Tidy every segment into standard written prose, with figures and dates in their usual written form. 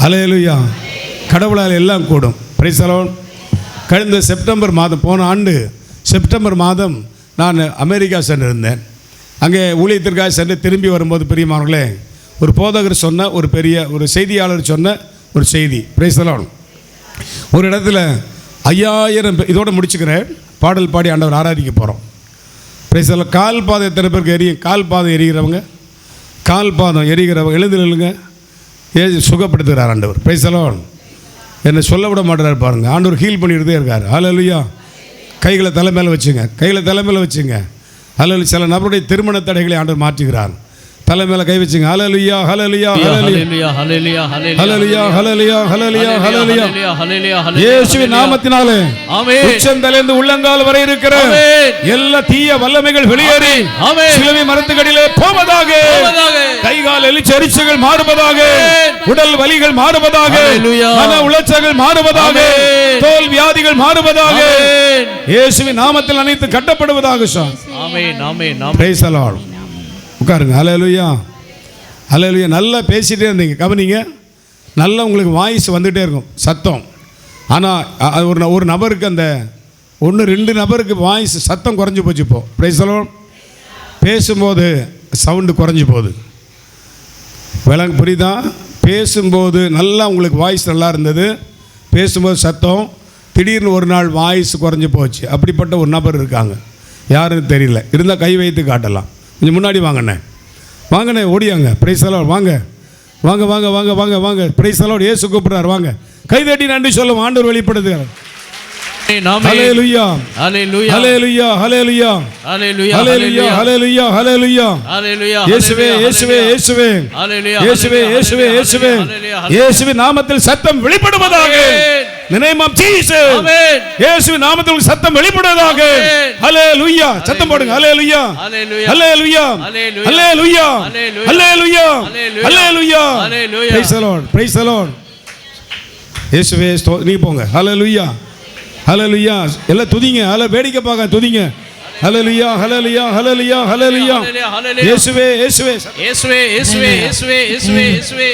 ஹல்லேலூயா. கடவுளால் எல்லாம் கூடும். Price the Lord. கடந்த செப்டம்பர் மாதம், போன ஆண்டு செப்டம்பர் மாதம் நான் அமெரிக்கா சென்றிருந்தேன். அங்கே ஊழியத்திற்காக சென்று திரும்பி வரும்போது பிரியமானவர்களே, ஒரு போதகர் சொன்ன ஒரு செய்தியாளர் சொன்ன ஒரு செய்தி. Price the Lord. ஒரு இடத்துல 5000 இதோடு முடிச்சுக்கிறேன், பாடல் பாடி ஆண்டவர் ஆராதிக்க போகிறோம். Price the Lord. கால் பாதம் எத்தனை பேருக்கு எரியும்? கால் பாதம் எரிகிறவங்க, கால் பாதம் எரிகிறவங்க எழுந்து நில்லுங்க. சுகப்படுத்துகிறார் ஆண்டவர். Price the Lord. என்னை சொல்ல விட மாட்டார் பாருங்க. ஆண்டவர் ஹீல் பண்ணிக்கிட்டே இருக்கார். ஹல்லேலூயா. கைகளை தலை மேலே வச்சுங்க, கைகளை தலை மேலே வச்சுங்க. ஹல்லேலூயா. சில நபருடைய திருமண தடைகளை ஆண்டவர் மாற்றுகிறார். தலை மேலே கை வச்சுங்க. ஹல்லேலூயா, ஹல்லேலூயா, ஹல்லேலூயா, ஹல்லேலூயா, ஹல்லேலூயா, ஹல்லேலூயா, ஹல்லேலூயா, ஹல்லேலூயா. இயேசுவின் நாமத்தினாலே ஆமென். உச்சந்தலையிலிருந்து உள்ளங்கால் வரை இருக்கிற எல்லா தீய வல்லமைகள் வெளியேறி சிலுவை மரத்துக்கடியிலே போவதாக. கைகால் எரிச்சல் மாறுவதாக, உடல் வலிகள் மாறுவதாக, மன உளைச்சல்கள் மாறுவதாக, தோல் வியாதிகள் மாறுவதாக, இயேசுவின் நாமத்தில் அனைத்து கட்டப்படுவதாக. ஆமென், ஆமென். Price the Lord. உட்காருங்க. ஹல்லேலூயா, ஹல்லேலூயா. நல்லா பேசிகிட்டே இருந்தீங்க, கவனிங்க. நல்லா உங்களுக்கு வாய்ஸ் வந்துகிட்டே இருக்கும், சத்தம். ஆனால் ஒரு நபருக்கு, அந்த 1-2 நபருக்கு வாய்ஸ் சத்தம் குறைஞ்சி போச்சு. இப்போ பிரைஸ் தி லார்ட். பேசும்போது சவுண்டு குறைஞ்சி போகுது. விளங்க புரியுதா? பேசும்போது நல்லா உங்களுக்கு வாய்ஸ் நல்லா இருந்தது, பேசும்போது சத்தம், திடீர்னு ஒரு நாள் வாய்ஸ் குறைஞ்சி போச்சு. அப்படிப்பட்ட ஒரு நபர் இருக்காங்க, யாருன்னு தெரியல. இருந்தால் கை வைத்து காட்டலாம். கொஞ்சம் முன்னாடி வாங்கண்ணே, வாங்கண்ணே, ஓடியாங்க. Praise the lord. வாங்க வாங்க வாங்க வாங்க வாங்க வாங்க. Praise the lord. இயேசு கூப்பிடுறார், வாங்க. கை தட்டி நன்றி சொல்லும். ஆண்டவர் வெளிப்படுத்துகிறார். ஹல்லேலூயா, ஹல்லேலூயா, ஹல்லேலூயா, ஹல்லேலூயா, ஹல்லேலூயா, ஹல்லேலூயா, ஹல்லேலூயா, ஹல்லேலூயா. இயேசுவே, இயேசுவே, இயேசுவே, ஹல்லேலூயா, இயேசுவே, இயேசுவே, இயேசுவே. இயேசுவின் நாமத்தில் சத்தம் வெளிப்படுவதாக. In the name of Jesus. ஆமென். இயேசுவின் நாமத்தில் சத்தம் வெளிப்படுவதாக. ஹல்லேலூயா. சத்தம் போடுங்க. ஹல்லேலூயா, ஹல்லேலூயா, ஹல்லேலூயா, ஹல்லேலூயா, ஹல்லேலூயா, ஹல்லேலூயா. Praise the Lord, praise the Lord. இயேசுவே, நீ போங்க. ஹல்லேலூயா, ஹல்லேலூயா. எல்லாம் துதிங்க. வேடிக்கை பார்க்க துதிங்க. ஹல்லேலூயா, ஹல்லேலூயா, ஹல்லேலூயா, ஹல்லேலூயா. இயேசுவே, இயேசுவே, இயேசுவே, இயேசுவே, இயேசுவே, இயேசுவே, இயேசுவே.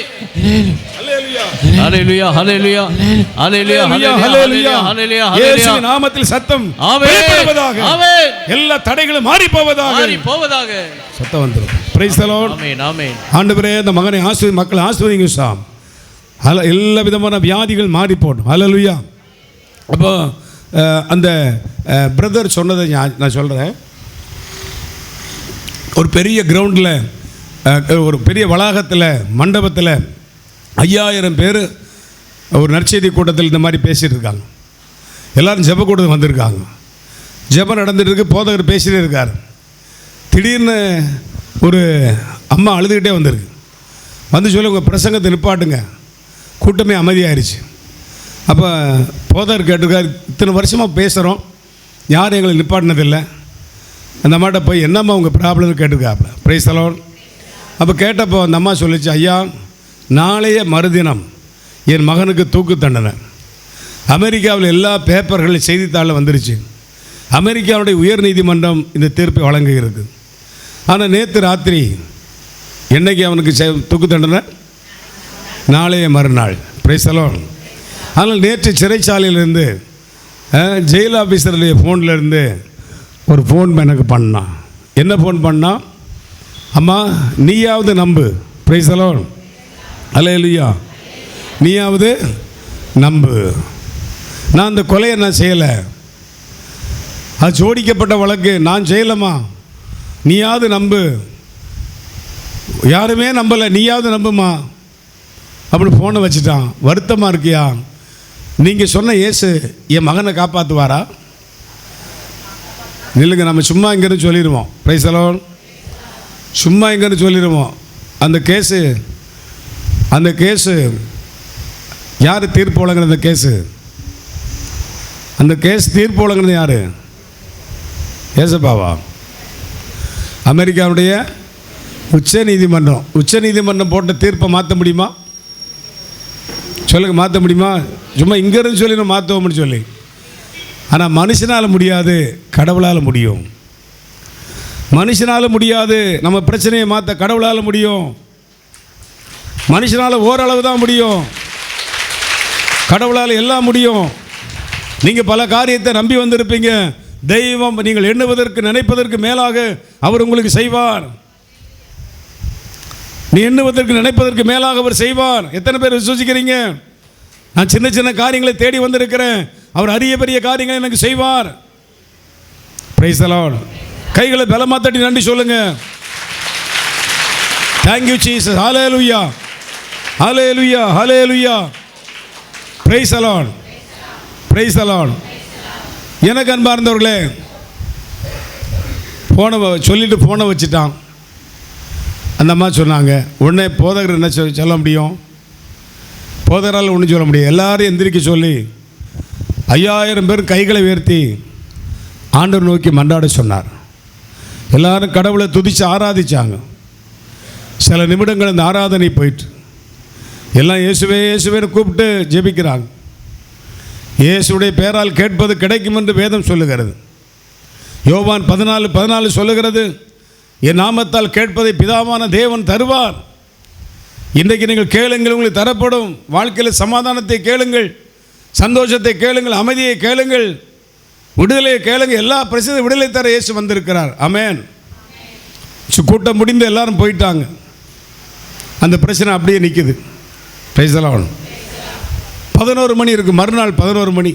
ஹல்லேலூயா, ஹல்லேலூயா, ஹல்லேலூயா, ஹல்லேலூயா, ஹல்லேலூயா, ஹல்லேலூயா. இயேசுவின் நாமத்தில் சத்தம் வெளிப்படுவதாக. ஆமென். எல்லா தடைகளும் மாறி போவதாக, மாறி போவதாக. சத்தம் வந்துரும். Praise the lord. ஆமென், ஆமென். ஆண்டவரே, இந்த மகனை மக்களை ஆசீர்வதிங்க சாம். எல்லா விதமான வியாதிகள் மாறி போடும். ஹல்லேலூயா. அப்போ அந்த பிரதர் சொன்னதை நான் சொல்கிறேன். ஒரு பெரிய கிரவுண்டில், ஒரு பெரிய வளாகத்தில், மண்டபத்தில் 5000 பேர் ஒரு நற்செய்தி கூட்டத்தில் இந்த மாதிரி பேசிகிட்டு இருக்காங்க. எல்லோரும் ஜெப கூட்டத்துக்கு வந்திருக்காங்க. ஜெபம் நடந்துட்டு இருக்கு, போதகர் பேசிகிட்டே இருக்கார். திடீர்னு ஒரு அம்மா அழுதுகிட்டே வந்திருக்கு. வந்து சொல்லி, உங்கள் பிரசங்கத்தை நிப்பாட்டுங்க. கூட்டமே அமைதியாயிருச்சு. அப்போ போதகர் கேட்டிருக்கார், இத்தனை வருஷமாக பேசுகிறோம், யாரும் எங்களை நிப்பாட்டினதில்லை. அந்த அம்மாட்ட போய் என்னம்மா உங்கள் ப்ராப்ளம்னு கேட்டிருக்காப்புல. Price the Lord. அப்போ கேட்டப்போ அந்த அம்மா சொல்லிச்சு, ஐயா, நாளைய மறுதினம் என் மகனுக்கு தூக்கு தண்டனை. அமெரிக்காவில் எல்லா பேப்பர்களும் செய்தித்தாளில் வந்துருச்சு. அமெரிக்காவுடைய உயர் நீதிமன்றம் இந்த தீர்ப்பை வழங்குகிறது. ஆனால் நேற்று ராத்திரி, என்னைக்கு அவனுக்கு தூக்கு தண்டனை? நாளைய மறுநாள். Price the Lord. ஆனால் நேற்று சிறைச்சாலையிலேருந்து, ஜெயில் ஆஃபீஸருடைய ஃபோன்லேருந்து ஒரு ஃபோன் எனக்கு பண்ணான். என்ன ஃபோன் பண்ணான்? அம்மா, நீயாவது நம்பு. Praise the lord. ஹல்லேலூயா. நீயாவது நம்பு. நான் அந்த கொலையை நான் செய்யலை, அது ஜோடிக்கப்பட்ட வழக்கு, நான் செய்யலம்மா. நீயாவது நம்பு. யாருமே நம்பலை, நீயாவது நம்புமா அப்படின்னு ஃபோனை வச்சுட்டான். வருத்தமாக இருக்கியா? நீங்கள் சொன்ன இயேசு என் மகனை காப்பாற்றுவாரா? இல்லைங்க, நம்ம சும்மா இங்கேருந்து சொல்லிடுவோம். Price the Lord. சும்மா இங்கேருந்து சொல்லிடுவோம். அந்த கேஸு யார் தீர்ப்பு வழங்குறது? அந்த கேஸ் தீர்ப்பு வழங்குறது யார்? ஏசப்பாவா? அமெரிக்காவுடைய உச்ச நீதிமன்றம் போட்ட தீர்ப்பை மாற்ற முடியுமா? சொல்லுங்கள், மாற்ற முடியுமா? சும்மா இங்கேருந்து சொல்லி நம்ம மாற்றுவோம்னு சொல்லி. ஆனால் மனுஷனால் முடியாது, கடவுளால் முடியும். மனுஷனால் முடியாது நம்ம பிரச்சனையை மாற்ற, கடவுளால் முடியும். மனுஷனால் ஓரளவு தான் முடியும். கடவுளால் எல்லாம் முடியும். நீங்கள் பல காரியத்தை நம்பி வந்திருப்பீங்க. தெய்வம் நீங்கள் எண்ணுவதற்கு நினைப்பதற்கு மேலாக அவர் உங்களுக்கு செய்வார். நீ எண்ணுவதற்கு நினைப்பதற்கு மேலாக அவர் செய்வார். எத்தனை பேர் விசுவசிக்கிறீங்க? நான் சின்ன சின்ன காரியங்களை தேடி வந்திருக்கிறேன், அவர் அரிய பெரிய காரியங்களை எனக்கு செய்வார். Price the Lord. கைகளை பலமா தட்டி நன்றி சொல்லுங்க. Thank you Jesus. Hallelujah, hallelujah, hallelujah. Price the lord, praise the Lord. எனக்கு அன்பார்ந்தவர்களே, போனை சொல்லிட்டு போனை வச்சுட்டான். அந்த அம்மா சொன்னாங்க, உடனே போதகர் என்ன சொல்ல முடியும்? போதகரால் ஒன்றும் சொல்ல முடியும். எல்லாரும் எந்திரிக்க சொல்லி 5000 பேர் கைகளை உயர்த்தி ஆண்டவர் நோக்கி மன்றாட சொன்னார். எல்லாரும் கடவுளை துதித்து ஆராதிச்சாங்க. சில நிமிடங்கள் இந்த ஆராதனை போயிட்டு எல்லாம் இயேசுவே இயேசுவேன்னு கூப்பிட்டு ஜெபிக்கிறாங்க. இயேசுடைய பெயரால் கேட்பது கிடைக்கும் என்று வேதம் சொல்லுகிறது. யோவான் 14:14 சொல்லுகிறது, என் நாமத்தால் கேட்பதை பிதாவான தேவன் தருவார். இன்றைக்கு நீங்கள் கேளுங்கள், உங்களுக்கு தரப்படும். வாழ்க்கையில் சமாதானத்தை கேளுங்கள், சந்தோஷத்தை கேளுங்கள், அமைதியை கேளுங்கள், விடுதலையை கேளுங்கள். எல்லா பிரச்சனையும் விடுதலை தர இயேசு வந்திருக்கிறார். ஆமென். கூட்டம் முடிந்து எல்லாரும் போயிட்டாங்க. அந்த பிரச்சனை அப்படியே நிற்குது. Price the Lord. 11 மணி இருக்கு. மறுநாள் 11 மணி.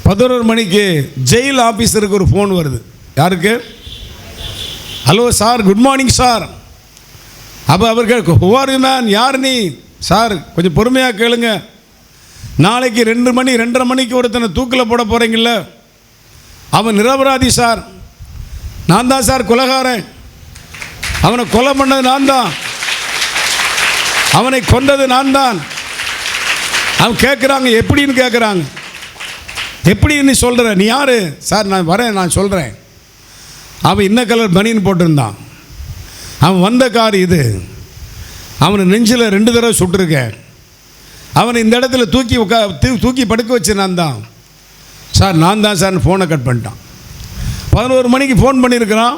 11 மணிக்கு ஜெயில் ஆஃபீஸருக்கு ஒரு ஃபோன் வருது. யாருக்கு? Hello sir, good morning sir. அப்போ அவர் கேட்க, ஹூ ஆர் யூ மேன்? யார் நீ? சார் கொஞ்சம் பொறுமையாக கேளுங்க. நாளைக்கு 2 மணி 2:30 மணிக்கு ஒருத்தனை தூக்கில் போட போகிறீங்கள, அவன் நிரபராதி சார். நான் தான் சார் கொலைகாரன். அவனை கொலை பண்ணது நான் தான், அவனை கொண்டது நான் தான். அவன் கேட்குறாங்க, எப்படின்னு கேட்குறாங்க. எப்படி நீ சொல்கிற? நீ யார்? சார் நான் வரேன், நான் சொல்கிறேன். அவன் இன்ன கலர் பனியன் போட்டிருந்தான். அவன் வந்த கார் இது. அவனை நெஞ்சில் 2 தடவை சுட்டிருக்கேன். அவனை இந்த இடத்துல தூக்கி படுக்க வச்சு நான் தான். சார் நான் தான் சார். ஃபோனை கட் பண்ணிட்டான். 11 மணிக்கு ஃபோன் பண்ணியிருக்கிறான்.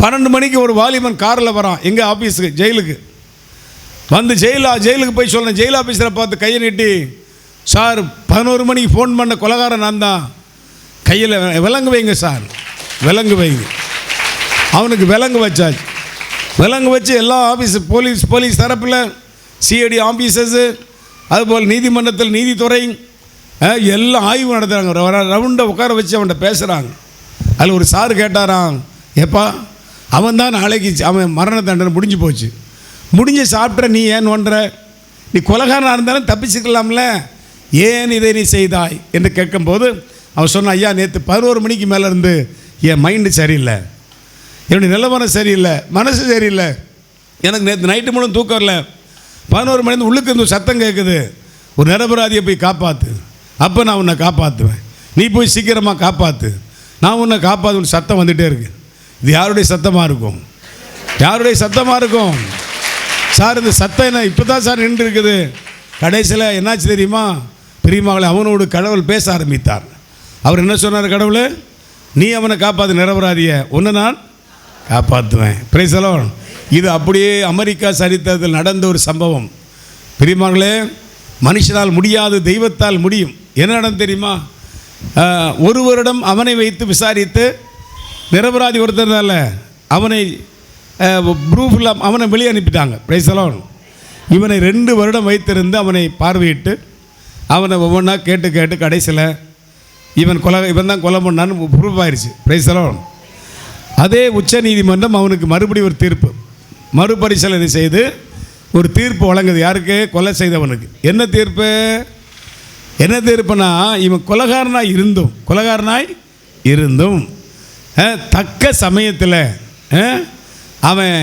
12 மணிக்கு ஒரு வாலிபன் காரில் வரான் எங்கள் ஆஃபீஸுக்கு, ஜெயிலுக்கு வந்து. ஜெயிலுக்கு போய் சொல்கிறேன். ஜெயில் ஆஃபீஸரை பார்த்து கையை நீட்டி, சார் 11 மணிக்கு ஃபோன் பண்ண கொலைகாரன் நான் தான், கையில் விலங்கு வைங்க சார், விலங்கு வைங்க. அவனுக்கு விலங்கு வச்சாச்சு. விலங்கு வச்சு எல்லா ஆஃபீஸ் போலீஸ் தரப்பில் சிஐடி ஆஃபீஸர்ஸு, அதுபோல் நீதிமன்றத்தில் நீதித்துறை எல்லாம் ஆய்வு நடத்துகிறாங்க. ரவுண்டை உட்கார வச்சு அவன்கிட்ட பேசுகிறாங்க. அதில் ஒரு சார் கேட்டாராம், எப்பா அவன் தான் நாளைக்கு அவன் மரண தண்டனை முடிஞ்சு போச்சு, முடிஞ்சு சாப்பிட்ற, நீ ஏன் ஒன்ற? நீ கொலைகாரனாக இருந்தாலும் தப்பிச்சுக்கலாம்ல, ஏன் இதை நீ செய்தாய் என்று கேட்கும்போது அவன் சொன்னான், ஐயா நேற்று 11 மணிக்கு மேலே இருந்து என் மைண்டு சரியில்லை, என்னுடைய நிலவரம் சரியில்லை, மனசு சரியில்லை, எனக்கு நேற்று நைட்டு மூலம் தூக்கம் வரல. 11 மணிலேருந்து உள்ளுக்கு இருந்து சத்தம் கேட்குது, ஒரு நிரபராதியை போய் காப்பாற்று. அப்போ நான் உன்னை காப்பாற்றுவேன், நீ போய் சீக்கிரமாக காப்பாற்று, நான் உன்னை காப்பாற்று. சத்தம் வந்துகிட்டே இருக்கு. இது யாருடைய சத்தமாக இருக்கும்? யாருடைய சத்தமாக இருக்கும்? சார் இந்த சத்தம் என்ன இப்போ தான் சார் நின்று இருக்குது. கடைசியில் என்னாச்சு தெரியுமா? பெரியமகளை அவனோடு கடவுள் பேச ஆரம்பித்தார். அவர் என்ன சொன்னார்? கடவுளே நீ அவனை காப்பாற்று, நிரபராதியை உன்னை நான் காப்பாற்றுவேன். Price the Lord. இது அப்படியே அமெரிக்கா சரித்திரத்தில் நடந்த ஒரு சம்பவம். பெரியமகளே, மனுஷனால் முடியாது, தெய்வத்தால் முடியும். என்ன நடந்து தெரியுமா? 1 வருடம் அவனை வைத்து விசாரித்து, நிரபராதி ஒருத்தர்னால அவனை ப்ரூஃபில் அவனை வெளியே அனுப்பிட்டாங்க. Price the Lord. இவனை 2 வருடம் வைத்திருந்து அவனை பார்வையிட்டு அவனை ஒவ்வொன்றா கேட்டு கடைசியில் இவன் தான் கொலை பண்ணான்னு ப்ரூஃப் ஆயிடுச்சு. Price the Lord. அதே உச்ச நீதிமன்றம் அவனுக்கு மறுபடியும் ஒரு தீர்ப்பு, மறுபரிசீலனை செய்து ஒரு தீர்ப்பு வழங்குது. யாருக்கு? கொலை செய்தவனுக்கு. என்ன தீர்ப்புனா, இவன் கொலைகாரனாய் இருந்தும் தக்க சமயத்தில் அவன்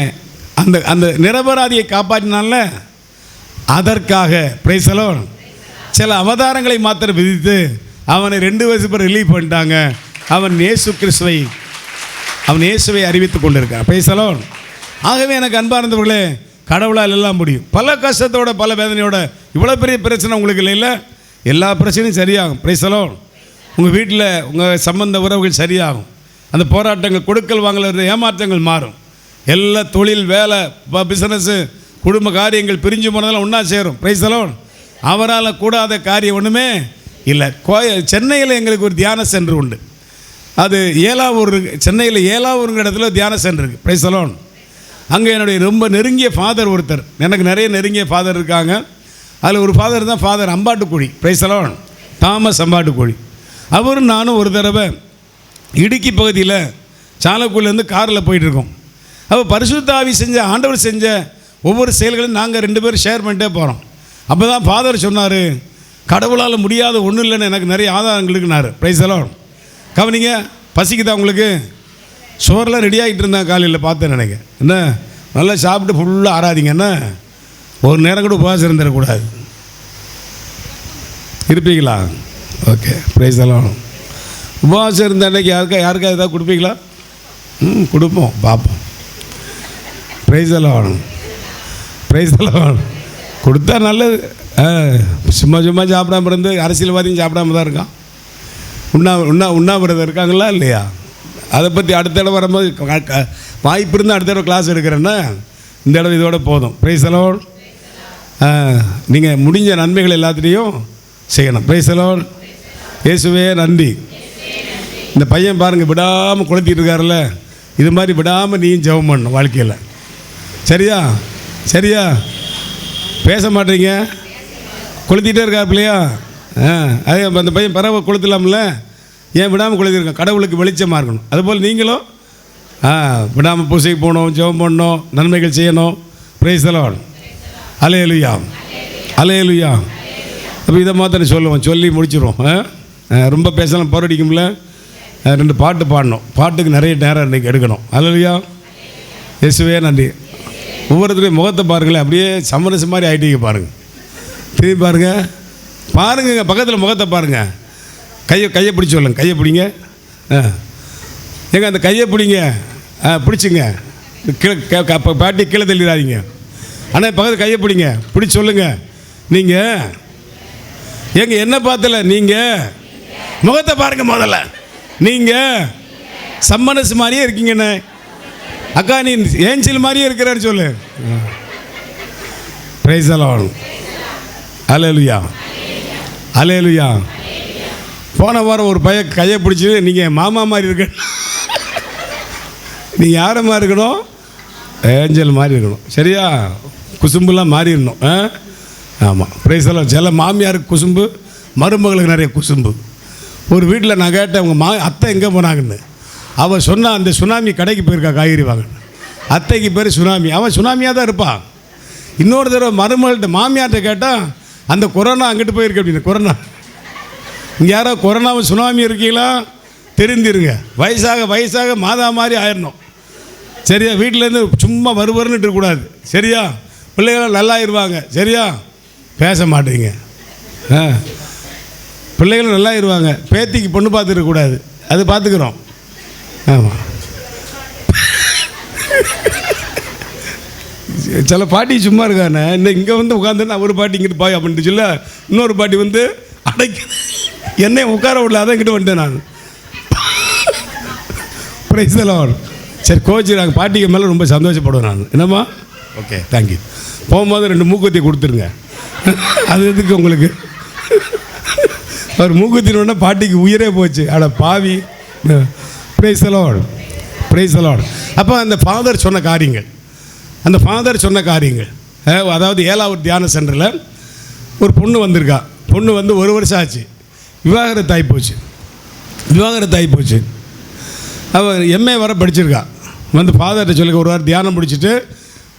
அந்த நிரபராதியை காப்பாற்றினான்ல, அதற்காக பிரைஸ் தி லார்ட் சில அவதாரங்களை மாத்திரம் விதித்து அவனை 2 வருஷம் பேர் ரிலீவ் பண்ணிட்டாங்க. அவன் இயேசுவை அறிவித்து கொண்டிருக்கான். Price the Lord. ஆகவே எனக்கு அன்பார்ந்தவர்களே, கடவுளால் எல்லாம் முடியும். பல கஷ்டத்தோட, பல வேதனையோட, இவ்வளோ பெரிய பிரச்சனை உங்களுக்கு இல்லை, எல்லா பிரச்சனையும் சரியாகும். Price the Lord. உங்கள் வீட்டில் உங்கள் சம்பந்த உறவுகள் சரியாகும். அந்த போராட்டங்கள், கொடுக்கல் வாங்கல ஏமாற்றங்கள் மாறும். எல்லா தொழில், வேலை, பிஸ்னஸ்ஸு, குடும்ப காரியங்கள் பிரிஞ்சு போனதெல்லாம் ஒன்றா சேரும். Price the Lord. அவரால் கூடாத காரியம் ஒன்றுமே இல்லை. சென்னையில் எங்களுக்கு ஒரு தியான சென்டர் உண்டு. அது ஏலாவூர், சென்னையில் ஏலாவூருங்கிற இடத்துல தியான சென்டர் இருக்குது. Price the Lord. அங்கே என்னுடைய ரொம்ப நெருங்கிய ஃபாதர் ஒருத்தர், எனக்கு நிறைய நெருங்கிய ஃபாதர் இருக்காங்க. அதில் ஒரு ஃபாதர் தான் father Ambattukuzhi. Praise the lord. Thomas Ambattukuzhi. அவரும் நானும் ஒரு தடவை இடுக்கி பகுதியில் சாலக்குடிலேருந்து காரில் போயிட்டுருக்கோம். அப்போ பரிசுத்த ஆவி செஞ்ச, ஆண்டவர் செஞ்ச ஒவ்வொரு செயல்களையும் நாங்கள் 2 பேரும் ஷேர் பண்ணிட்டே போகிறோம். அப்போ தான் ஃபாதர் சொன்னார், கடவுளால் முடியாத ஒன்றும் இல்லைன்னு எனக்கு நிறைய ஆதாரங்கள் இருக்குனாரு. Price the Lord. கவனிங்க, பசிக்குதா உங்களுக்கு? சோறெல்லாம் ரெடி ஆகிட்டு இருந்தாங்க. காலையில் பார்த்தேன் நினைக்க. என்ன நல்லா சாப்பிட்டு ஃபுல்லாக ஆராதிங்க. என்ன ஒரு நேரம் கூட உபவாசம் இருந்துடக்கூடாது. இருப்பீங்களா? ஓகே. Price the Lord. உபவாசம் இருந்த அன்றைக்கி யாருக்கா எதாவது கொடுப்பீங்களா? கொடுப்போம், பார்ப்போம். Price the lord. Praise the Lord. கொடுத்தா நல்லது. சும்மா சாப்பிடாம இருந்து அரசியல்வாதியும் சாப்பிடாம தான் இருக்கான். உண்ணாவிரதம் இருக்காங்களா இல்லையா? அதை பற்றி அடுத்த இடம் வரும்போது வாய்ப்பு இருந்தால் அடுத்த இடம் கிளாஸ் எடுக்கிறேன்னா இந்த இடம் இதோட போதும். Price the Lord. நீங்கள் முடிஞ்ச நன்மைகள் எல்லாத்துலேயும் செய்யணும். Praise the Lord. இயேசுவே நன்றி. இந்த பையன் பாருங்கள், விடாமல் கொளுத்திட்டு இருக்காருல்ல, இது மாதிரி விடாமல் நீயும் ஜெபம் பண்ணணும் வாழ்க்கையில். சரியா? சரியா? பேச மாட்டீங்க, கொளுத்திட்டே இருக்காரு இல்லையா? அதே அந்த பையன் பறவை கொளுத்தலாம்ல, ஏன் விடாமல் கொளுத்திருக்கேன்? கடவுளுக்கு வெளிச்சமாக இருக்கணும். அதுபோல் நீங்களும் விடாமல் பூசைக்கு போகணும், ஜெபம் பண்ணணும், நன்மைகள் செய்யணும். Praise the lord. அல்லேலூயா, அல்லேலூயா. அப்போ இதை மாத்திரம் சொல்லுவோம், சொல்லி முடிச்சிடுவோம். ரொம்ப பேசலாம், போரடிக்கும்ல. 2 பாட்டு பாடணும். பாட்டுக்கு நிறைய நேரம் இன்றைக்கி எடுக்கணும். அல்லேலூயா. இயேசுவே நன்றி. ஒவ்வொருத்தரையும் முகத்தை பாருங்களேன், அப்படியே சமரசம் மாதிரி ஆகிட்டீங்க. பாருங்கள், திரும்பி பாருங்கள், பாருங்க, பக்கத்தில் முகத்தை பாருங்கள். கையை பிடிச்சி சொல்லுங்க. கையை பிடிங்க. ஏங்க அந்த கையை பிடிங்க. பிடிச்சிங்க. கீழே பாட்டி கீழே தள்ளிடாதீங்க. ஆனால் பக்கத்தில் கையை பிடிங்க, பிடிச்சி சொல்லுங்கள். நீங்கள் ஏங்க என்ன பார்த்தல, நீங்கள் முகத்தை பாருங்கள். முதல்ல நீங்கள் சம்மனஸ் மாதிரியே இருக்கீங்கண்ணே. அக்கா நீ ஏஞ்சல் மாதிரியே இருக்கிறான்னு சொல்லு. Praise the lord. அல்லேலூயா, அல்லேலூயா. போன வாரம் ஒரு பையன் கையை பிடிச்சி, நீங்கள் மாமா மாதிரி இருக்க, நீங்கள் யாரை மாதிரி இருக்கணும்? ஏஞ்சல் மாதிரி இருக்கணும். சரியா? குசும்புலாம் மாறிடணும். ஆமாம். Price the Lord. சில மாமியாருக்கு குசும்பு, மருமகளுக்கு நிறைய குசும்பு. ஒரு வீட்டில் நான் கேட்டேன், உங்கள் அத்தை எங்கே போனாங்கன்னு. அவள் சொன்னால் அந்த சுனாமி கடைக்கு போயிருக்கா காய்கறி வாங்க. அத்தைக்கு பேர் சுனாமி, அவன் சுனாமியாக தான் இருப்பான். இன்னொரு தடவை மருமகள்கிட்ட மாமியார்கிட்ட கேட்டால் அந்த கொரோனா அங்கிட்டு போயிருக்கு அப்படின்னு. கொரோனா இங்கே யாரோ கொரோனாவும் சுனாமி இருக்கீங்களா? தெரிஞ்சிருங்க. வயசாக வயசாக மாதா மாதிரி ஆயிடணும். சரியா? வீட்டிலேருந்து சும்மா வருவருன்னு இருக்கக்கூடாது. சரியா? பிள்ளைகள் நல்லாயிருவாங்க. சரியா? பேச மாட்டீங்க. பிள்ளைகளும் நல்லாயிருவாங்க. பேத்திக்கு பொண்ணு பார்த்துருக்கக்கூடாது, அது பார்த்துக்கிறோம். ஆமாம். சில பாட்டி சும்மா இருக்கானே, இன்னும் இங்கே வந்து உட்காந்துன்னா ஒரு பாட்டி இங்கிட்டு பாய் அப்படின்ட்டு சொல்ல, இன்னொரு பாட்டி வந்து அடைக்க என்னை உட்கார விடல, அதை இங்கிட்டு வந்துட்டேன் நான். Price the Lord. சரி, கோச்சு நாங்கள் பாட்டிக்கு மேலே ரொம்ப சந்தோஷப்படுவேன் நான். என்னம்மா? Okay, thank you. போகும்போது 2 மூக்குத்தி கொடுத்துருங்க. அது எதுக்கு உங்களுக்கு? அவர் மூக்குத்தினோடனே பாட்டிக்கு உயிரே போச்சு. அட பாவி. Price the lord, praise the Lord. அப்போ அந்த ஃபாதர் சொன்ன காரியங்கள், அந்த ஃபாதர் சொன்ன காரியங்கள், அதாவது ஏலாவூர் தியான சென்டரில் ஒரு பொண்ணு வந்திருக்கா. பொண்ணு வந்து 1 வருஷம் ஆச்சு, விவாகரத்து ஆகி போச்சு. விவாகரத்து ஆகி போச்சு. அவள் எம்ஏ வர படிச்சிருக்கா. வந்து ஃபாதர்கிட்ட சொல்லி ஒரு வாரம் தியானம் முடிச்சுட்டு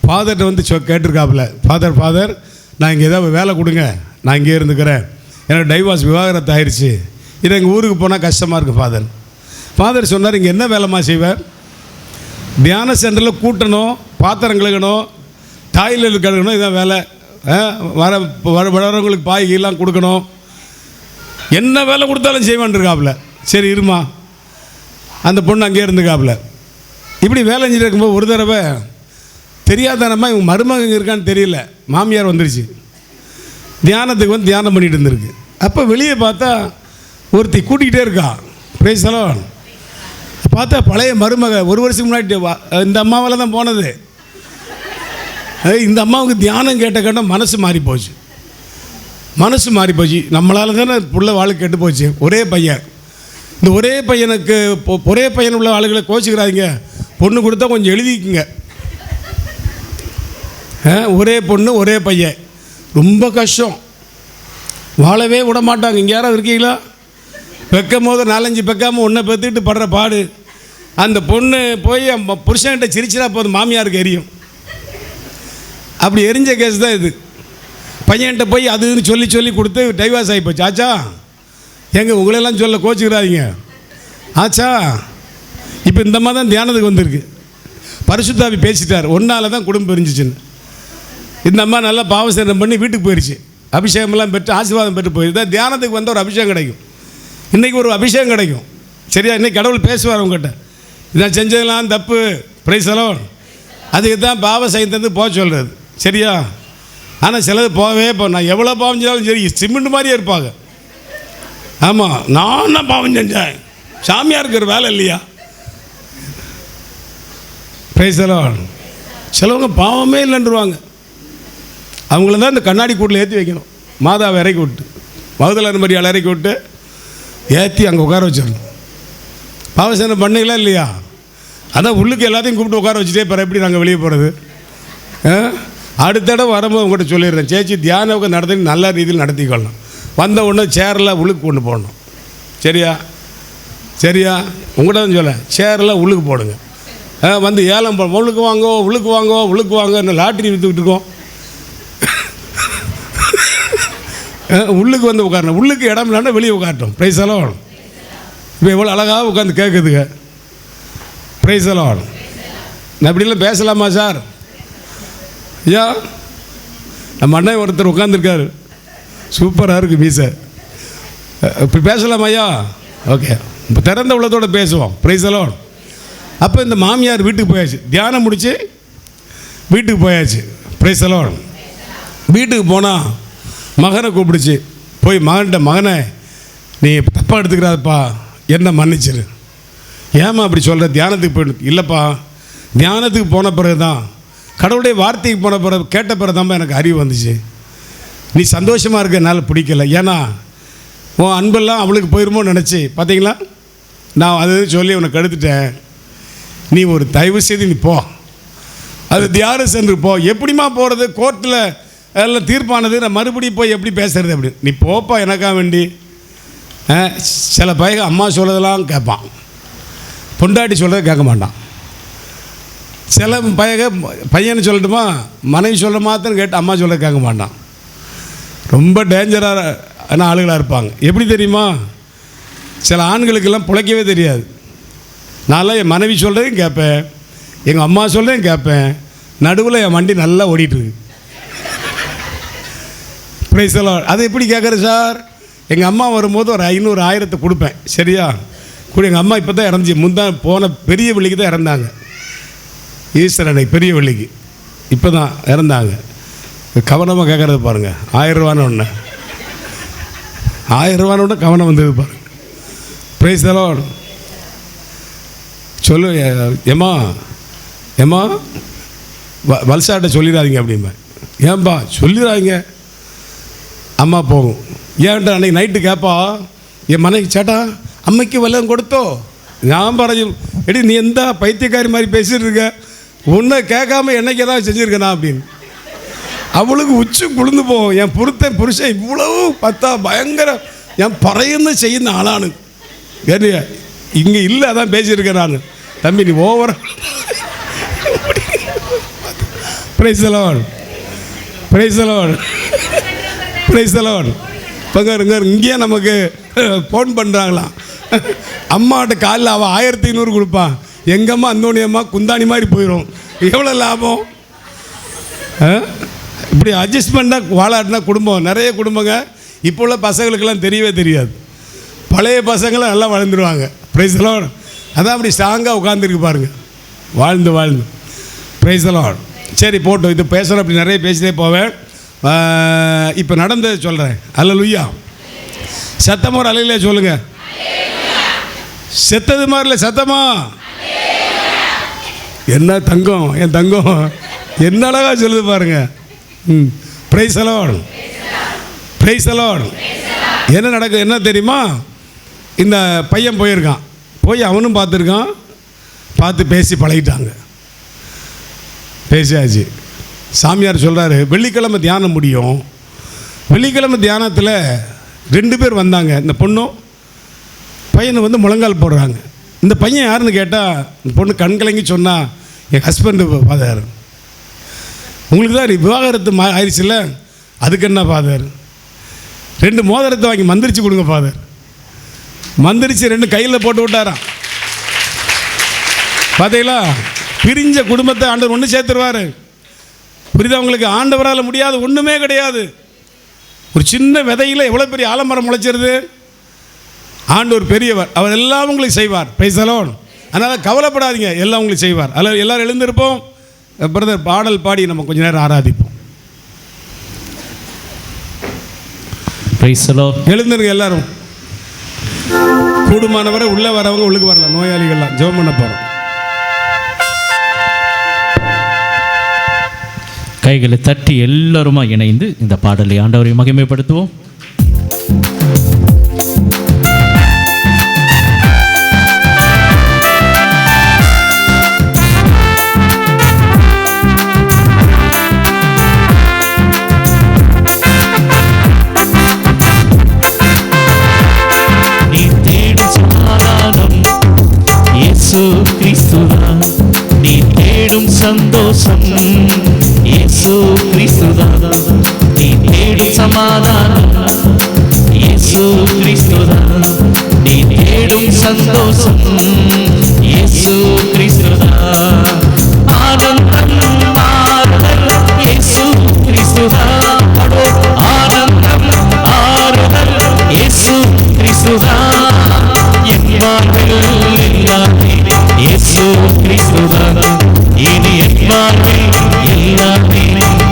ஃபாதர்கிட்ட வந்து கேட்டிருக்காப்புல, ஃபாதர் நான் இங்கே ஏதாவது வேலை கொடுங்க, நான் இங்கே இருந்துக்கிறேன், எனக்கு டைவார்ஸ் விவாகரத்து ஆயிடுச்சு, இது எங்கள் ஊருக்கு போனால் கஷ்டமாக இருக்குது. ஃபாதர் சொன்னார், இங்கே என்ன வேலைமா செய்வேன்? தியான சென்டரில் கூட்டணும், பாத்திரம் கழுகணும், டாய்லெட் கழுகணும், இதான் வேலை. வரவங்களுக்கு பாய்கெல்லாம் கொடுக்கணும், என்ன வேலை கொடுத்தாலும் செய்வான் இருக்காப்புல. சரி இருமா. அந்த பொண்ணு அங்கேயே இருந்துக்காப்புல. இப்படி வேலை செஞ்சுட்டு இருக்கும்போது ஒரு தடவை தெரியாதனமாக இவங்க மருமகங்க இருக்கான்னு தெரியல, மாமியார் வந்துருச்சு. தியானத்துக்கு வந்து தியானம் பண்ணிகிட்டு இருந்திருக்கு. அப்போ வெளியே பார்த்தா ஒருத்தி கூட்டிகிட்டே இருக்கா. Price the Lord. பார்த்தா பழைய மருமக 1 வருஷத்துக்கு முன்னாடி இந்த அம்மாவால் தான் போனது. இந்த அம்மாவுக்கு தியானம் கேட்ட மனசு மாறி போச்சு. மனசு மாறி போச்சு. நம்மளால தானே புள்ள வாழ்க்கை கெட்டு போச்சு. ஒரே பையன். இந்த ஒரே பையனுக்கு ஒரே பையன் உள்ள ஆளுகளை கோச்சிக்கிறாங்க. பொண்ணு கொடுத்தா கொஞ்சம் எழுதிக்குங்க. ஒரே பொண்ணு ஒரே பையன் ரொம்ப கஷ்டம். வாழவே விட மாட்டாங்க. இங்கே யாராவது இருக்கீங்களா? பெக்கும் போது 4-5 பெக்காமல் ஒன்றை பெற்றுக்கிட்டு படுற பாடு. அந்த பொண்ணு போய் புருஷன்கிட்ட சிரிச்சினா போதும் மாமியாருக்கு எரியும். அப்படி எரிஞ்ச கேஸ் தான் இது. பையன்கிட்ட போய் அதுன்னு சொல்லி சொல்லி கொடுத்து டைவர்ஸ் ஆகி போச்சு. ஆச்சா எங்கே உங்களெல்லாம் சொல்ல கோச்சிக்கிறாதீங்க. ஆச்சா இப்போ இந்த மாதிரி தான் தியானத்துக்கு வந்திருக்கு. பரிசுத்தாவி பேசிட்டார். ஒன்றால் தான் குடும்பம் பிரிஞ்சிச்சுன்னு. இந்த அம்மா நல்லா பாவசேனம் பண்ணி வீட்டுக்கு போயிடுச்சு. அபிஷேகம்லாம் பெற்று ஆசீர்வாதம் பெற்று போயிடுது. தியானத்துக்கு வந்த ஒரு அபிஷேகம் கிடைக்கும். இன்றைக்கி ஒரு அபிஷேகம் கிடைக்கும். சரியா? இன்றைக்கி கடவுள் பேசுவார் உங்கள்கிட்ட. இதான் செஞ்சதெல்லாம் தப்பு. Price the Lord. அதுக்கு தான் பாவ சைத்தந்து போக சொல்கிறது. சரியா? ஆனால் சிலது போகவே நான் எவ்வளோ பாவம் செஞ்சாலும் சரி சிமெண்ட் மாதிரியே இருப்பாங்க. ஆமாம், நான் தான் பாவம் செஞ்சேன், சாமியாருக்கு ஒரு வேலை இல்லையா? Price the Lord. சிலவங்க பாவமே இல்லைன்றுவாங்க. அவங்கள தான் இந்த கண்ணாடி கூட்டில் ஏற்றி வைக்கணும். மாதாவை இறக்கி விட்டு, மகதலேன மரியாதை இறக்கி விட்டு ஏற்றி அங்கே உட்கார வச்சிடணும். பாவசேனம் பண்ணீங்களா இல்லையா? அதான் உள்ளுக்கு எல்லாத்தையும் கூப்பிட்டு உட்கார வச்சுட்டே பிற எப்படி நாங்கள் வெளியே போகிறது? அடுத்த இடம் வரும்போது உங்கள்கிட்ட சொல்லிடுறேன். சேச்சி தியானம் நடத்தி நல்ல ரீதியில் நடத்திக்கொள்ளலாம். வந்த உடனே சேரில் உள்ளுக்கு கொண்டு போடணும். சரியா? சரியா? உங்கள்கிட்ட தான் சொல்ல, சேரில் உள்ளுக்கு போடுங்க. வந்து ஏலம் உள்ளுக்கு வாங்கோ உள்ளுக்கு வாங்கோ உள்ளுக்கு வாங்க. இன்னும் லாட்ரி விற்றுக்கிட்டு இருக்கோம். உள்ளுக்கு வந்து உட்காரணும். உள்ளுக்கு இடம் இல்லைன்னா வெளியே உட்காரட்டும். Price the Lord. இப்போ எவ்வளோ அழகாக உட்காந்து கேட்குதுங்க. Price the Lord. நான் இப்படிலாம் பேசலாமா சார்? ஐயா, நம்ம அண்ணன் ஒருத்தர் உட்காந்துருக்காரு, சூப்பராக இருக்குது மீசை. இப்படி பேசலாமா ஐயா? ஓகே, இப்போ திறந்த உள்ளத்தோடு பேசுவோம். Price the Lord. அப்போ இந்த மாமியார் வீட்டுக்கு போயாச்சு. தியானம் முடித்து வீட்டுக்கு போயாச்சு. Price the Lord. வீட்டுக்கு போனால் மகனை கூப்பிடுச்சு. போய் மகன்கிட்ட, மகனை நீ தப்பாக எடுத்துக்கிறாதப்பா, என்ன மன்னிச்சிரு. ஏமா அப்படி சொல்கிற? தியானத்துக்கு போயிடு. இல்லைப்பா, தியானத்துக்கு போன பிறகு தான், கடவுளுடைய வார்த்தைக்கு போன பிறகு கேட்ட பிறகு தான்ப்பா எனக்கு அறிவு வந்துச்சு. நீ சந்தோஷமாக இருக்க என்னால் பிடிக்கல. ஏன்னா உன் அன்பெல்லாம் அவளுக்கு போயிருமோன்னு நினச்சி பார்த்தீங்களா, நான் அது சொல்லி உனக்கு எடுத்துட்டேன். நீ ஒரு தயவு செய்து நீ போ, அது தியானம் சென்று போ. எப்படிமா போகிறது? கோர்ட்டில் அதெல்லாம் தீர்ப்பானது, நான் மறுபடியும் போய் எப்படி பேசுறது? அப்படி நீ போப்பா, எனக்கா வேண்டி. சில பையக அம்மா சொல்கிறதெல்லாம் கேட்பான், பொண்டாட்டி சொல்கிறத கேட்க மாட்டான். சில பையனை சொல்லட்டுமா, மனைவி சொல்கிற மாத்திரம் கேட்டு அம்மா சொல்கிறத கேட்க மாட்டான். ரொம்ப டேஞ்சரான ஆளுகளாக இருப்பாங்க. எப்படி தெரியுமா? சில ஆண்களுக்கெல்லாம் பிழைக்கவே தெரியாது. நான்லாம் என் மனைவி சொல்கிறதையும் கேட்பேன், எங்கள் அம்மா சொல்கிறதையும் கேட்பேன். நடுவில் என் வண்டி நல்லா ஓடிட்டுருக்கு. Praise the lord. அது எப்படி கேட்குறது சார்? எங்கள் அம்மா வரும்போது ஒரு 500 1000 கொடுப்பேன். சரியா? கூட எங்கள் அம்மா இப்போ தான் இறந்துச்சு. போன பெரிய வெள்ளிக்கு தான் இறந்தாங்க. ஈஸ்வரன் அன்னைக்கு பெரிய வெள்ளிக்கு இப்போ தான் இறந்தாங்க. கவனமாக கேட்குறது பாருங்கள். 1000 ரூபான்னு ஒன்று, 1000 ரூபான்னு ஒன்று கவனம் வந்தது பாருங்கள். Price the Lord. சொல்லு ஏம்மா, ஏம்மா வல்சாட்ட சொல்லிடாதீங்க அப்படிம்பா. ஏன்பா? சொல்லிடாதீங்க. அம்மா போகும். ஏன்டா அன்றைக்கி நைட்டு கேட்பா என் மனைவி, சேட்டா அம்மைக்கு வெள்ளம் கொடுத்தோ? நான் பறஞ்சு எடி நீ எந்த பைத்தியக்காரி மாதிரி பேசிகிட்டு இருக்க, ஒன்றை கேட்காம என்னைக்கு ஏதாவது செஞ்சுருக்கேனா அப்படின்னு. அவளுக்கு உச்சி குளிர்ந்து போகும். என் புருஷன் இவ்வளவு பார்த்தா பயங்கர என் பறையுன்னு செய்யுന്ന ஆளானு. ஏன் இங்கே இல்லை, அதான் பேசியிருக்கேன் நான். தம்பி நீ over. Praise the lord. Praise the lord. Praise the lord. பங்காருங்க இங்கேயே நமக்கு ஃபோன் பண்ணுறாங்களாம். அம்மாட்ட காலையில் அவள் 1500 கொடுப்பான். எங்கம்மா அந்தோணியம்மா குந்தாணி மாதிரி போயிடும். எவ்வளோ லாபம்? இப்படி அட்ஜஸ்ட்மெண்ட்டாக வாழாட்டினா குடும்பம், நிறைய குடும்பங்க இப்போ உள்ள பசங்களுக்கெல்லாம் தெரியவே தெரியாது. பழைய பசங்களாம் நல்லா வளர்ந்துருவாங்க. Price the Lord. அதான் அப்படி ஸ்ட்ராங்காக உட்காந்துருக்கு பாருங்கள், வாழ்ந்து வாழ்ந்து. Price the Lord. சரி போட்டோம், இது பேசுகிறோம். அப்படி நிறைய பேசிட்டே போவேன். இப்போ நடந்தது சொல்கிறேன். அல்லேலூயா. சத்தமாக ஒரு அலையிலே சொல்லுங்கள். செத்தது மாதிரி இல்லை, சத்தமா. என்ன தங்கம், என் தங்கம் என்ன அழகாக சொல்லுது பாருங்க. Price the lord. Praise the Lord. என்ன நடக்குது என்ன தெரியுமா? இந்த பையன் போயிருக்கான், போய் அவனும் பார்த்துருக்கான், பார்த்து பேசி பழகிட்டாங்க, பேசியாச்சு. சாமியார் சொல்கிறாரு, வெள்ளிக்கிழமை தியானம் முடியும். வெள்ளிக்கிழமை தியானத்தில் 2 பேர் வந்தாங்க. இந்த பொண்ணும் பையனை வந்து முழங்கால் போடுறாங்க. இந்த பையன் யாருன்னு கேட்டால் இந்த பொண்ணு கண்கலங்கி சொன்னால், என் ஹஸ்பண்டு ஃபாதர். உங்களுக்கு தான் விவாகரத்து ஆயிடுச்சுல்ல, அதுக்கு என்ன ஃபாதர்? 2 மோதிரத்தை வாங்கி மந்திரிச்சு கொடுங்க ஃபாதர். மந்திரிச்சு 2 கையில் போட்டு விட்டாராம். பார்த்தீங்களா? பிரிஞ்ச குடும்பத்தை ஆண்டவர் ஒன்று சேர்த்துருவார். புரியுதா உங்களுக்கு? ஆண்டவரால் முடியாது ஒன்றுமே கிடையாது. ஒரு சின்ன விதையில் எவ்வளோ பெரிய ஆலமரம் முளைச்சிருது. ஆண்டவர் பெரியவர், அவர் எல்லாம் உங்களுக்கு செய்வார். Price the Lord. அதனால் கவலைப்படாதீங்க, எல்லாம் உங்களுக்கு செய்வார். அதில் எல்லோரும் எழுந்திருப்போம். பிரதர் பாடல் பாடி நம்ம கொஞ்ச நேரம் ஆராதிப்போம். Price the Lord. எழுந்திருங்க எல்லாரும். கூடுமானவரை உள்ளே வரவங்க உள்ளுக்கு வரலாம். நோயாளிகள்லாம் ஜெபம் பண்ண போகிறோம். கைகளை தட்டி எல்லாருமா இணைந்து இந்த பாடலை ஆண்டவரை மகிமைப்படுத்துவோம். நீ தேடும் சமாதானம் இயேசு கிறிஸ்துதான், நீ தேடும் சந்தோஷம் இயேசு கிறிஸ்துதான், நீ தேடும் சமாதானம் இயேசு கிறிஸ்துதான், நீ தேடும் சந்தோஷம் இயேசு கிறிஸ்துதான், ஆனந்தம் ஆறுதல் இயேசு கிறிஸ்துதான், ஆனந்தம் ஆறுதல் இயேசு கிறிஸ்துதான், என் வாழ்வில் எல்லாமே இயேசு கிறிஸ்துதான், இனி என் வாழ்வில் எல்லாமே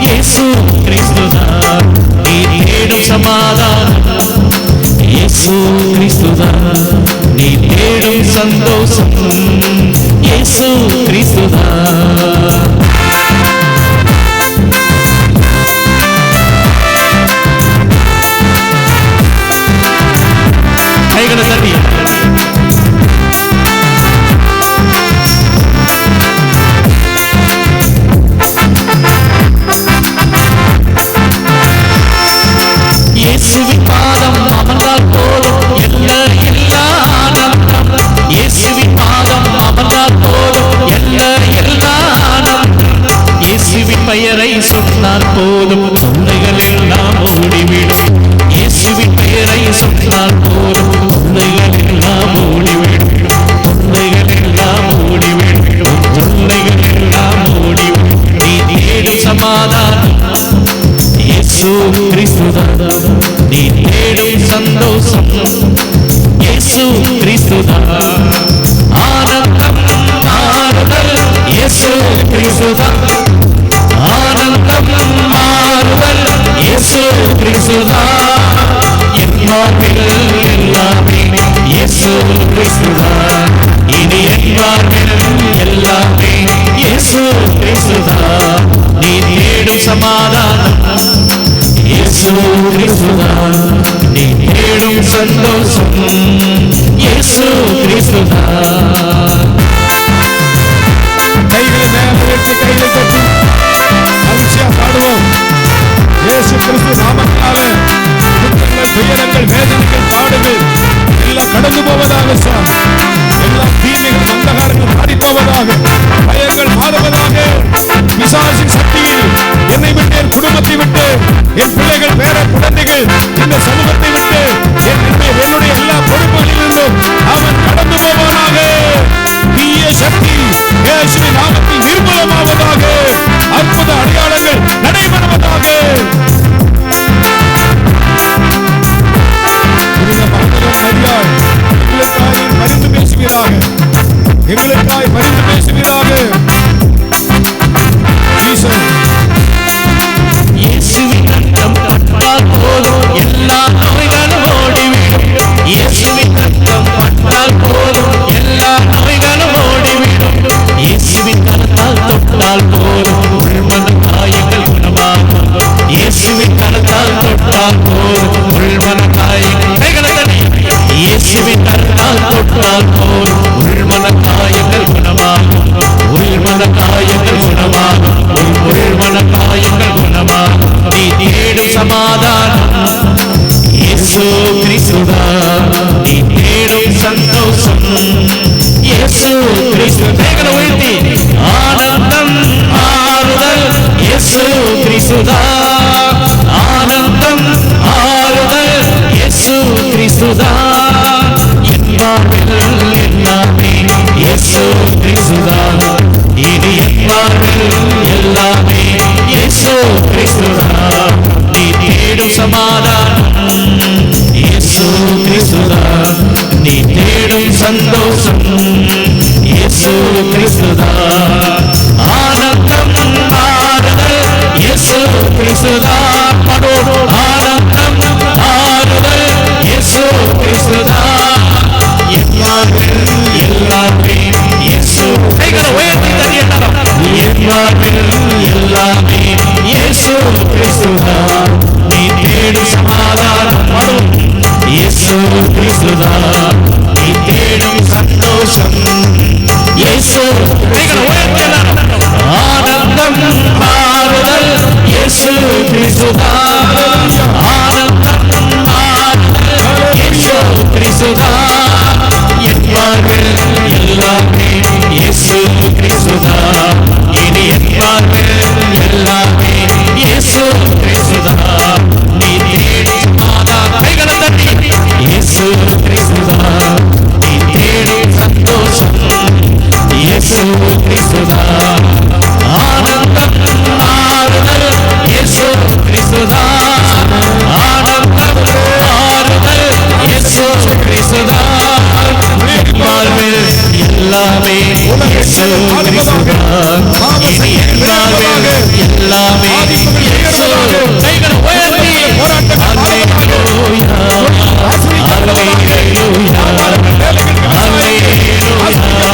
இயேசு கிறிஸ்துதான், நீ தேடும் சமாதானம் இயேசு கிறிஸ்துதான், நீ தேடும் சந்தோஷம் இயேசு கிறிஸ்துதான். கைகளை தட்டி இயேசுவின் பாதம் அமர்ந்தால் போதும் எல்லா ஆனந்தம், இயேசுவின் பாதம் அமர்ந்தால் போதும் எல்லா ஆனந்தம், இயேசுவின் பெயரை சொன்னால் போதும் தொல்லைகள் எல்லாம் ஓடிவிடும், இயேசுவின் பெயரை சொன்னால் போதும் தொல்லைகள் எல்லாம் ஓடிவிடும், தொல்லைகள் எல்லாம் ஓடிவிடும், தொல்லைகள் எல்லாம் ஓடிவிடும், நீ தேடும் சமாதானம் இயேசு கிறிஸ்துதான், நீ தேடும் சந்தோஷம் இயேசு கிறிஸ்துதான், ஆனந்தம் ஆறுதல் இயேசு கிறிஸ்துதான், ஆனந்தம் ஆறுதல் இயேசு கிறிஸ்துதான், என் வாழ்வில் எல்லாமே இயேசு கிறிஸ்துதான், இனி என் வாழ்வில் எல்லாமே இயேசு கிறிஸ்துதான், நீ தேடும் சமாதானம் இயேசு கிறிஸ்துதான், நீ தேடும் சந்தோஷம் இயேசு கிறிஸ்துதான். கைகளை மேலே உயர்த்தி கைகளை தட்டி மகிழ்ச்சியா பாடுவோம். இயேசு கிறிஸ்து நாமத்தினாலே துக்கங்கள், துயரங்கள், வேதனைகள், பாடுகள் எல்லாம் கடந்து போவதாக சார். எல்லா தீமைகள், அந்தகாரங்கள் மாறி போவதாக, பயங்கள் மாறுவதாக. பிசாசின் சக்தியில் என்னை விட்டு, என் குடும்பத்தை விட்டு, என் பிள்ளைகள், பேர குழந்தைகள், இந்த சமூகத்தை விட்டு, என்னுடைய எல்லா உள்மன காயங்கள் கைகளை தட்டி இயேசுவின் கரத்தால் தொட்டால் போல் உள்மன காயங்கள் குணமாகும் உள்மன காயங்கள் குணமாகும் உள்மன காயங்கள் குணமாகும் நீ தேடும் சமாதானம் இயேசு கிறிஸ்துதான் நீ தேடும் சந்தோஷம் இயேசு கிறிஸ்து கைகளை உயர்த்தி ஆனந்தம் ஆறுதல் இயேசு கிறிஸ்துதான் ஆனந்தம் ஆறுதல் இயேசு கிறிஸ்துதான் என் வாழ்வில் எல்லாமே இயேசு கிறிஸ்துதான் இனி என் வாழ்வில் எல்லாமே இயேசு கிறிஸ்துதான் நீ தேடும் சமாதானம் இயேசு கிறிஸ்துதான் நீ தேடும் சந்தோஷம் இயேசு கிறிஸ்துதான் ஆனந்தம் ஆறுதல் இயேசு கிறிஸ்துதான் ஆனந்தம் ஆறுதல் இயேசு கிறிஸ்துதான் எல்லாமே எல்லாமே இயேசு கைகளை உயர்த்தி தரியட்டும் எல்லாமே எல்லாமே இயேசு கிறிஸ்துதான் நீ தேடும் சமாதானம் இயேசு கிறிஸ்துதான் நீ தேடும் சந்தோஷம் இயேசு கைகளை உயர்த்தி ஆனந்தம் ஆறுதல் இயேசு கிறிஸ்துதான் ஆனந்தம் ஆறுதல் இயேசு கிறிஸ்துதான் என் வாழ்வில் எல்லாமே இயேசு கிறிஸ்துதான் இனி என் வாழ்வில் எல்லாமே இயேசு கிறிஸ்துதான் நீ தேடும் சமாதானம் கைகளை தட்டி இயேசு கிறிஸ்துதான் நீ தேடும் சந்தோஷம் இயேசு கிறிஸ்துதான் ஆனந்தம் ஆறுதல் இயேசு கிறிஸ்துதான் ஆனந்தம் ஆறுதல் இயேசு கிறிஸ்துதான் வாழ்வில் எல்லாமே இயேசு கிறிஸ்துதான் இனி என் வாழ்வில் எல்லாமே இயேசு கைகளை உயர்த்தி அல்லேலூயா அல்லேலூயா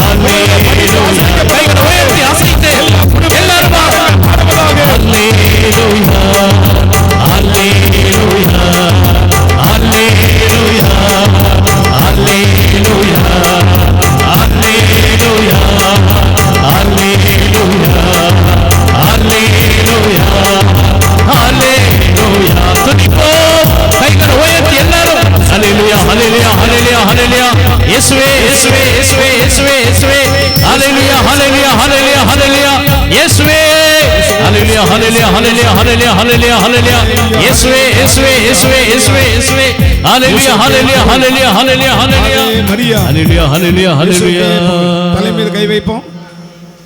அல்லேலூயா கைகளை உயர்த்தி அசைத்து எல்லாரும் அல்லேலூயா அல்லேலூயா அல்லேலூயா அல்லேலூயா அல்லேலூயா அல்லேலூயா அல்லேலூயா அல்லேலூயா துதிப்போம் கைகளை உயர்த்தி எல்லாரும் அல்லேலூயா அல்லேலூயா அல்லேலூயா அல்லேலூயா இயேசுவே இயேசுவே இயேசுவே இயேசுவே இயேசுவே அல்லேலூயா அல்லேலூயா அல்லேலூயா அல்லேலூயா இயேசுவே அல்லேலூயா அல்லேலூயா அல்லேலூயா அல்லேலூயா அல்லேலூயா அல்லேலூயா இயேசுவே இயேசுவே இயேசுவே இயேசுவே இயேசுவே அல்லேலூயா அல்லேலூயா அல்லேலூயா அல்லேலூயா அல்லேலூயா மரியா அல்லேலூயா அல்லேலூயா அல்லேலூயா தலை மீது கை வைப்போம்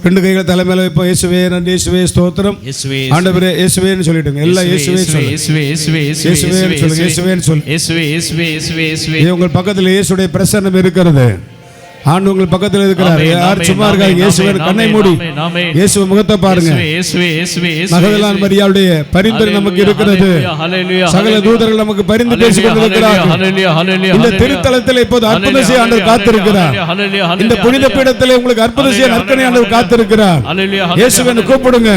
ரெண்டு கைகளை தலை மேல வைப்போம் இயேசுவே நன்றி இயேசுவே ஸ்தோத்திரம் இயேசுவே ஆண்டவரே இயேசுவேன்னு சொல்லிடுங்க எல்லாம் இயேசுவே சொல்லுங்க இயேசுவே இயேசுவே இயேசுவே இயேசுவேன்னு சொல்லுங்க இயேசுவேன்னு சொல்லுங்க இயேசுவே இயேசுவே இயேசுவே இயேசுவே உங்கள் பக்கத்தில் இயேசுடைய பிரசன்னம் இருக்கிறது ஆண்டு உங்கள் பக்கத்தில் இருக்கிறார் யார் சும்மா இருக்காங்க இயேசுவே கண்ணை மூடி இயேசுவை முகத்தை பாருங்க இயேசுவே இயேசுவே மகதலேனா மரியாளுடைய பரிந்துரை நமக்கு இருக்கிறது சகல தூதர்கள் நமக்கு பரிந்து பேசிக் கொண்டிருக்கிறார்கள் இந்த திருத்தலத்தில் இப்போது அற்புதம் செய்ய ஆண்டவர் காத்திருக்கிறார் இந்த புனித பீடத்தில் உங்களுக்கு அற்புதம் செய்ய நற்கனை ஆண்டவர் காத்திருக்கிறார் இயேசுவை கூப்பிடுங்க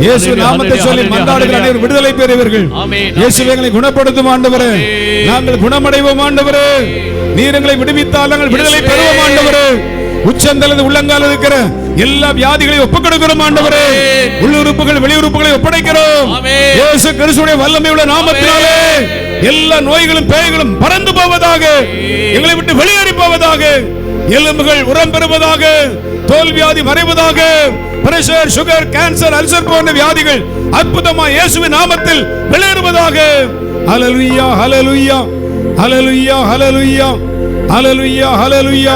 இயேசு நாமத்தை சொல்லி மன்றாடுகிற அனைவரும் விடுதலை பெறுவீர்கள் இயேசுவை எங்களை குணப்படுத்தும் ஆண்டவரே நாங்கள் குணமடைவோம் ஆண்டவரே நீர் எங்களை விடுவித்தால் நாங்கள் விடுதலை பெறுவோம் ஆண்டவரே உச்சந்தலது உள்ளங்கால இருக்கிற எல்லா வியாதிகளையும் ஒப்புக் கொடுக்கிறோம் ஆண்டவரே உள்ளுறுப்புகள் வெளியுறுப்புகளை ஒப்படைக்கிறோம் இயேசு கிறிஸ்துவின் வல்லமை உள்ள நாமத்தினாலே எல்லா நோய்களும் பேய்களும் பறந்து போவதாக எங்களை விட்டு வெளியேறி போவதாக எலும்புகள் உரம் பெறுவதாக தோல் வியாதி மறைவதாக பிரஷர் சுகர் கேன்சர் அல்சர் போன்ற வியாதிகள் அற்புதமாக இயேசுவின் நாமத்தில் வெளியேறுவதாக ஹல்லேலூயா ஹல்லேலூயா ஹல்லேலூயா ஹல்லேலூயா ஹல்லேலூயா ஹல்லேலூயா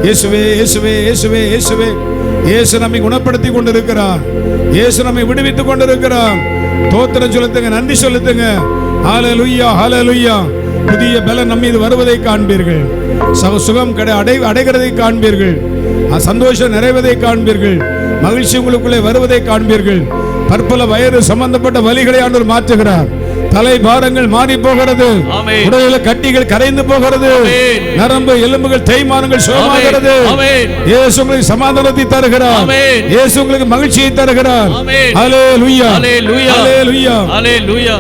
இயேசுவே இயேசுவே இயேசுவே இயேசுவே இயேசு நம்மை குணப்படுத்தி கொண்டிருக்கிறார் இயேசு நம்மை விடுவித்துக் கொண்டிருக்கிறார் தோத்திரம் செலுத்துங்க நன்றி செலுத்துங்க ஹல்லேலூயா ஹல்லேலூயா புதிய பலன் நம்ம மீது வருவதை காண்பீர்கள் சுகம் அடைகிறதை காண்பீர்கள் சந்தோஷம் நிறைவதை காண்பீர்கள் மகிழ்ச்சி உங்களுக்குள்ளே வருவதை காண்பீர்கள் பற்பல வயது சம்பந்தப்பட்ட வலிகளை ஆண்டவர் மாற்றுகிறார் தலை பாரங்கள் மாறி போகிறது உடலில் கட்டிகள் கரைந்து போகிறது நரம்பு எலும்புகள் தேய்மானங்கள் சுகமாகிறது இயேசு உங்களுக்கு சமாதானத்தை தருகிறார் இயேசு உங்களுக்கு மகிழ்ச்சியை தருகிறார் ஹல்லேலூயா ஹல்லேலூயா ஹல்லேலூயா